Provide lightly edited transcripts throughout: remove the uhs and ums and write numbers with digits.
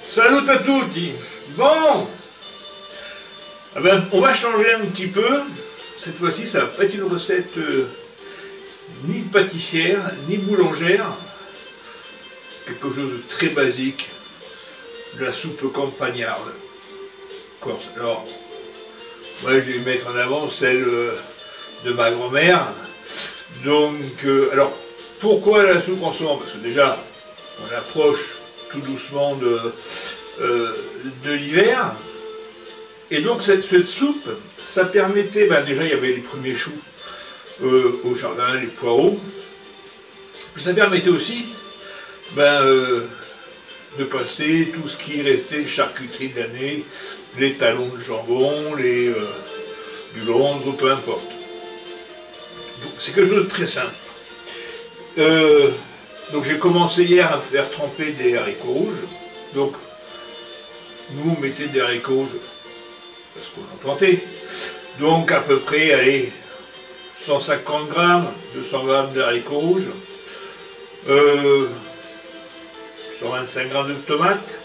Salut à tutti. Bon, eh ben, on va changer un petit peu. Cette fois-ci, ça va pas être une recette ni pâtissière, ni boulangère. Quelque chose de très basique. De la soupe campagnarde corse. Alors, moi, je vais mettre en avant celle de ma grand-mère. Donc, alors, pourquoi la soupe en ce moment? Parce que déjà, on approche tout doucement de l'hiver. Et donc cette soupe, ça permettait, ben déjà il y avait les premiers choux au jardin, les poireaux. Puis ça permettait aussi de passer tout ce qui restait de charcuterie de l'année, les talons de jambon, les du lonzo, peu importe. Donc c'est quelque chose de très simple. Donc j'ai commencé hier à faire tremper des haricots rouges. Donc nous on mettait des haricots rouges parce qu'on en plantait. Donc à peu près, allez, 150 grammes, 200 grammes de haricots rouges, 125 grammes de tomates,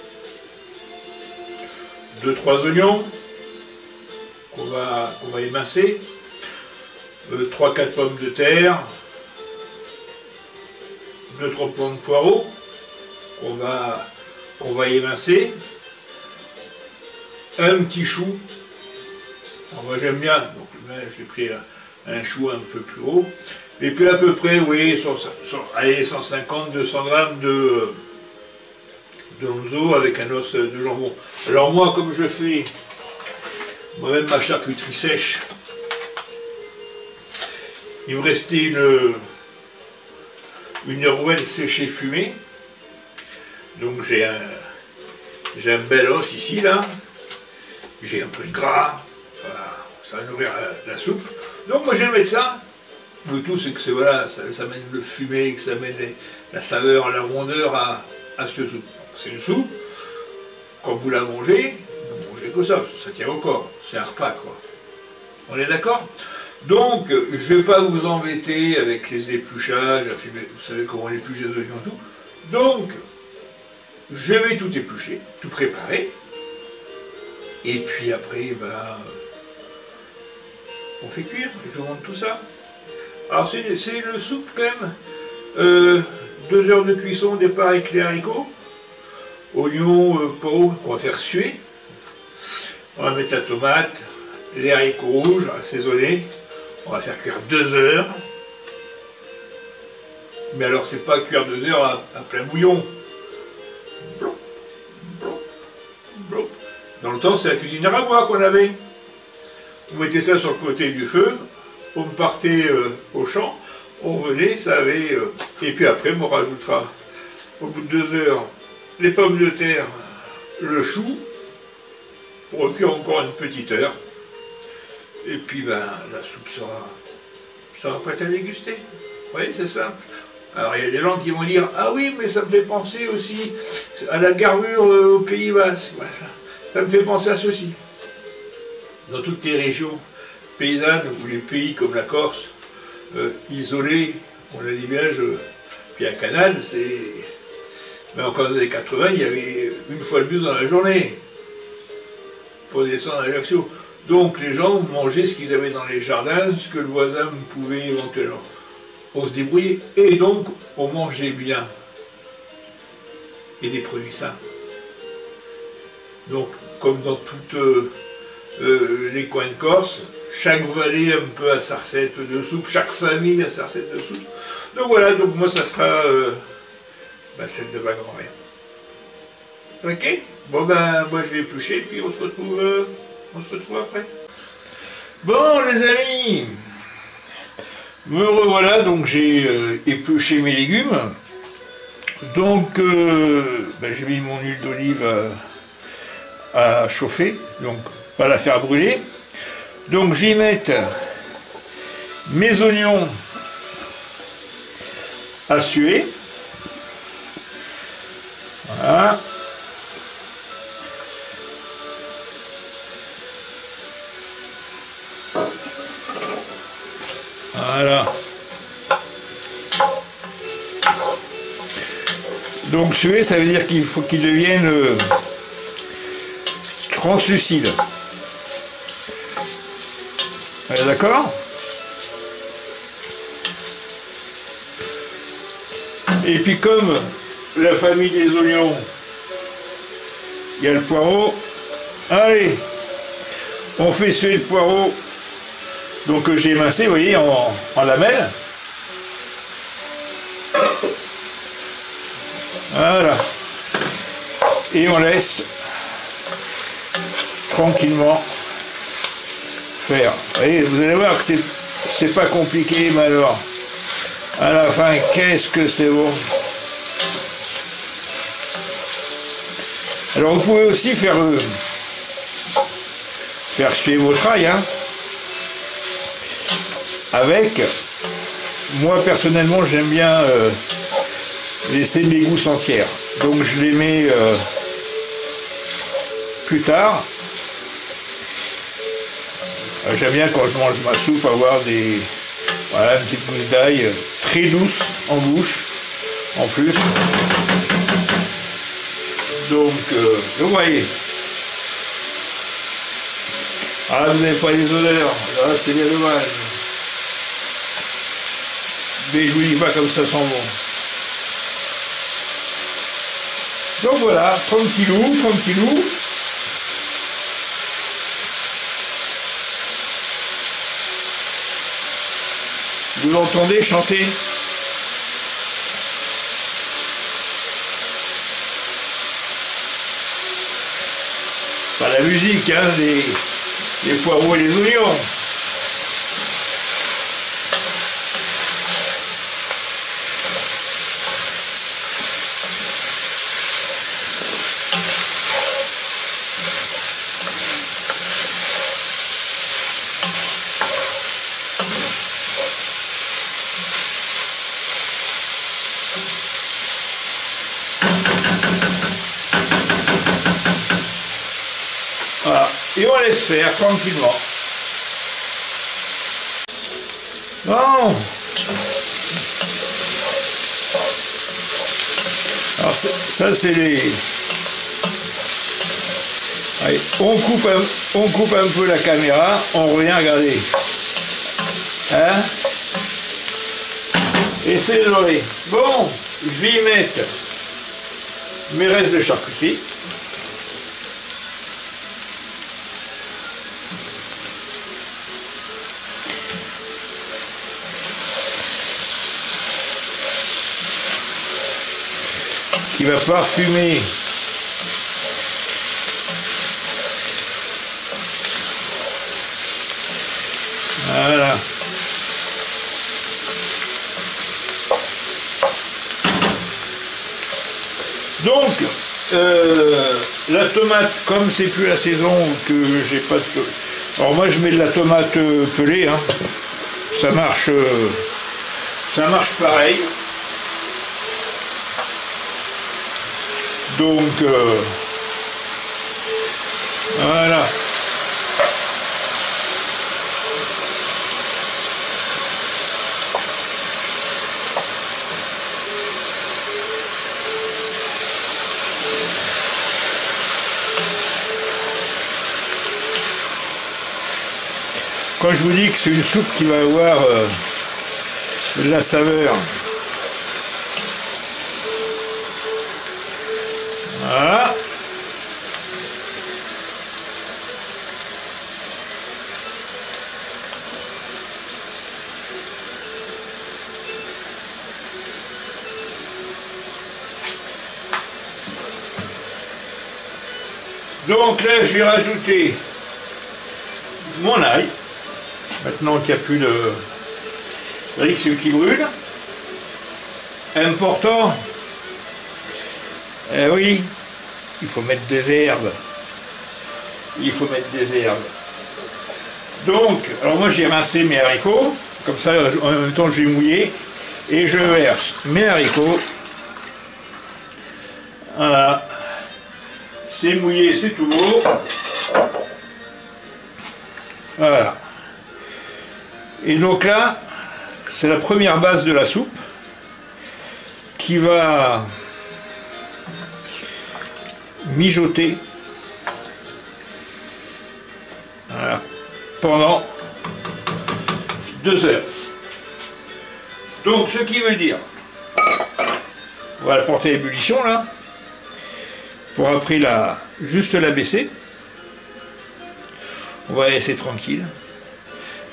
2-3 oignons qu'on va émincer, 3-4 pommes de terre, 2-3 plants de poireaux qu'on va émincer, un petit chou. Alors moi j'aime bien, donc j'ai pris un chou un peu plus haut, et puis à peu près, oui, 150-200 grammes de lonzo avec un os de jambon. Alors moi, comme je fais moi-même ma charcuterie sèche, il me restait une rouelle séchée fumée. Donc j'ai un bel os ici, là. J'ai un peu de gras. Ça va nourrir la soupe. Donc moi j'aime mettre ça. Le tout c'est que voilà, ça mène le fumé, que ça mène la saveur, la rondeur à cette soupe. C'est une soupe. Quand vous la mangez, vous mangez que ça tient au corps. C'est un repas, quoi. On est d'accord? Donc, je ne vais pas vous embêter avec les épluchages, vous savez comment on épluche les oignons et tout. Donc, je vais tout éplucher, tout préparer. Et puis après, on fait cuire, je vous montre tout ça. Alors, c'est une soupe quand même. 2 heures de cuisson au départ avec les haricots, oignons, poireaux qu'on va faire suer. On va mettre la tomate, les haricots rouges assaisonnés. On va faire cuire 2 heures. Mais alors, c'est pas cuire 2 heures à plein bouillon. Blop, blop, blop. Dans le temps, c'est la cuisinière à bois qu'on avait. Vous mettez ça sur le côté du feu, on partait au champ, on venait, ça avait... et puis après, on rajoutera, au bout de 2 heures, les pommes de terre, le chou, pour cuire encore une petite heure. Et puis, la soupe sera prête à déguster. Vous voyez, c'est simple. Alors, il y a des gens qui vont dire « Ah oui, mais ça me fait penser aussi à la garure au Pays Basque. » Ça me fait penser à ceci. Dans toutes les régions paysannes ou les pays comme la Corse, isolés, on a des villages, puis un canal, c'est... Mais encore dans les années 80, il y avait une fois le bus dans la journée pour descendre à Ajaccio. Donc les gens mangeaient ce qu'ils avaient dans les jardins, ce que le voisin pouvait éventuellement. On se débrouillait, et donc on mangeait bien. Et des produits sains. Donc, comme dans toutes les coins de Corse, chaque vallée un peu a sa recette de soupe, chaque famille a sa recette de soupe. Donc voilà, donc moi ça sera celle de ma grand-mère. Ok? Bon moi je vais éplucher, puis on se retrouve après. Bon les amis, me revoilà, donc j'ai épluché mes légumes. Donc j'ai mis mon huile d'olive à chauffer, donc pas la faire brûler. Donc j'y mets mes oignons à suer. Voilà. Voilà. Donc suer, ça veut dire qu'il faut qu'il devienne translucide. D'accord? Et puis comme la famille des oignons, il y a le poireau, allez, on fait suer le poireau, donc que j'ai émincé, vous voyez, en lamelles. Voilà. Et on laisse tranquillement faire. Vous allez voir que c'est pas compliqué, mais alors, à la fin, qu'est-ce que c'est bon. Alors vous pouvez aussi faire suer votre ail, hein, avec, moi personnellement j'aime bien laisser mes gousses entières, donc je les mets plus tard. J'aime bien quand je mange ma soupe avoir voilà, une petite gousse d'ail très douce en bouche en plus. Donc vous voyez. Ah, vous n'avez pas les odeurs, là c'est bien dommage. Mais je vous dis pas comme ça sent bon. Donc voilà, tranquillou, tranquillou. Vous l'entendez chanter? Pas la musique, hein, les poireaux et les oignons. Voilà, et on laisse faire tranquillement. Bon. Alors ça c'est les... Allez, on coupe un peu la caméra, on revient regarder. Hein? Et c'est doré. Bon, je vais y mettre mes restes de charcuterie. Qui va parfumer voilà. Donc la tomate, comme c'est plus la saison que j'ai pas de... Alors moi je mets de la tomate pelée, hein. Ça marche pareil. Donc voilà. Quand je vous dis que c'est une soupe qui va avoir de la saveur. Voilà. Donc là, je vais rajouter mon ail. Maintenant qu'il n'y a plus de risque qui brûle. Important. Eh oui, il faut mettre des herbes. Il faut mettre des herbes. Donc, alors moi j'ai rincé mes haricots. Comme ça, en même temps, je vais mouiller. Et je verse mes haricots. Voilà. C'est mouillé, c'est tout beau. Voilà. Et donc là, c'est la première base de la soupe qui va mijoter pendant 2 heures. Donc ce qui veut dire, on va la porter à ébullition là, pour après juste la baisser. On va la laisser tranquille.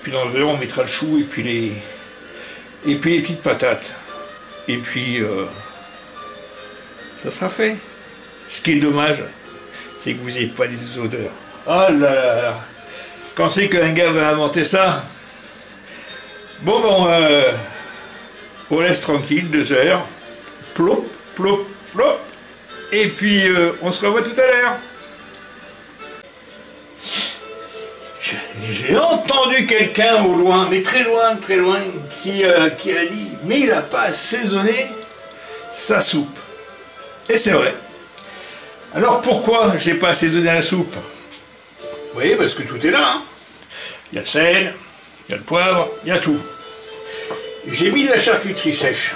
Puis dans 2 heures on mettra le chou et puis les petites patates. Et puis ça sera fait. Ce qui est dommage, c'est que vous n'ayez pas des odeurs. Oh là là là. Quand c'est qu'un gars va inventer ça? Bon ben on laisse tranquille 2 heures. Plop, plop, plop. Et puis on se revoit tout à l'heure. J'ai entendu quelqu'un au loin, mais très loin, qui a dit « Mais il n'a pas assaisonné sa soupe. » Et c'est vrai. Alors pourquoi j'ai pas assaisonné la soupe? Vous voyez, parce que tout est là. Hein. Il y a le sel, il y a le poivre, il y a tout. J'ai mis de la charcuterie sèche.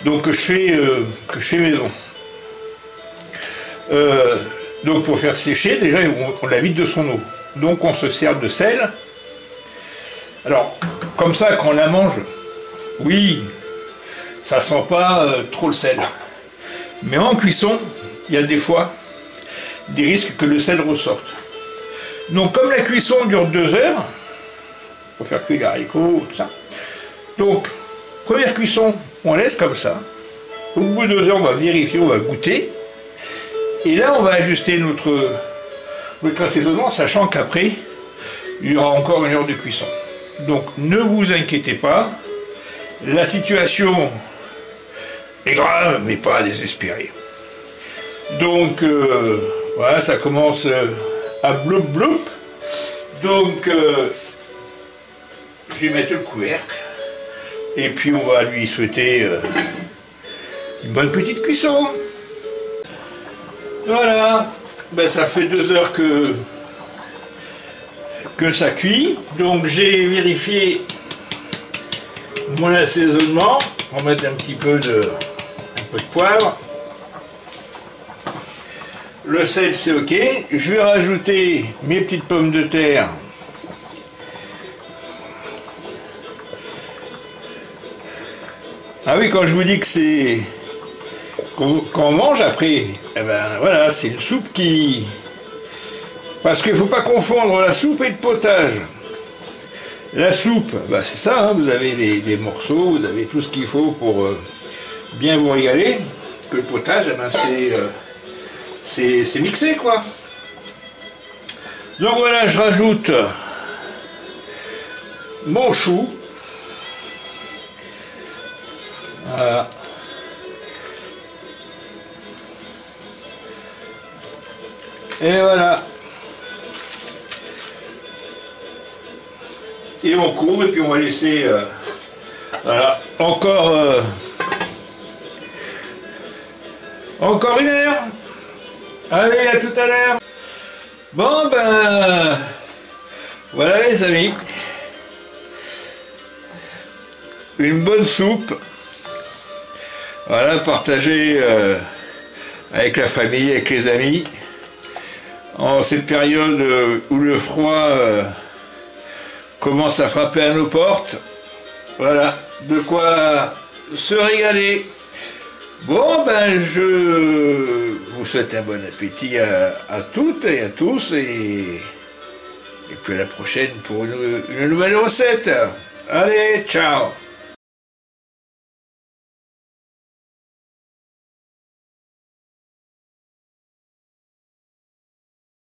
Donc que je fais maison. Donc pour faire sécher, déjà on la vide de son eau. Donc on se sert de sel. Alors, comme ça, quand on la mange, oui, ça sent pas trop le sel. Mais en cuisson, il y a des fois des risques que le sel ressorte. Donc comme la cuisson dure 2 heures, pour faire cuire les haricots, tout ça. Donc, première cuisson, on laisse comme ça. Au bout de 2 heures, on va vérifier, on va goûter. Et là, on va ajuster notre assaisonnement, sachant qu'après, il y aura encore 1 heure de cuisson. Donc, ne vous inquiétez pas. La situation est grave, mais pas désespérée. Donc, voilà, ça commence à bloup bloup. Donc, je vais mettre le couvercle. Et puis, on va lui souhaiter une bonne petite cuisson. Voilà, ben, ça fait 2 heures que ça cuit. Donc j'ai vérifié mon assaisonnement. On va mettre un peu de poivre. Le sel c'est ok. Je vais rajouter mes petites pommes de terre. Ah oui, quand je vous dis que c'est... Quand on mange après, eh ben voilà, c'est une soupe qui... Parce qu'il ne faut pas confondre la soupe et le potage. La soupe, ben c'est ça, hein, vous avez les morceaux, vous avez tout ce qu'il faut pour bien vous régaler. Que le potage, eh ben c'est mixé, quoi. Donc voilà, je rajoute mon chou. Voilà. Et voilà. Et on couvre et puis on va laisser voilà, encore 1 heure. Allez, à tout à l'heure. Bon ben voilà les amis. Une bonne soupe. Voilà, partagée avec la famille, avec les amis. En cette période où le froid commence à frapper à nos portes, voilà, de quoi se régaler. Bon, ben, je vous souhaite un bon appétit à toutes et à tous, et puis à la prochaine pour une nouvelle recette. Allez, ciao!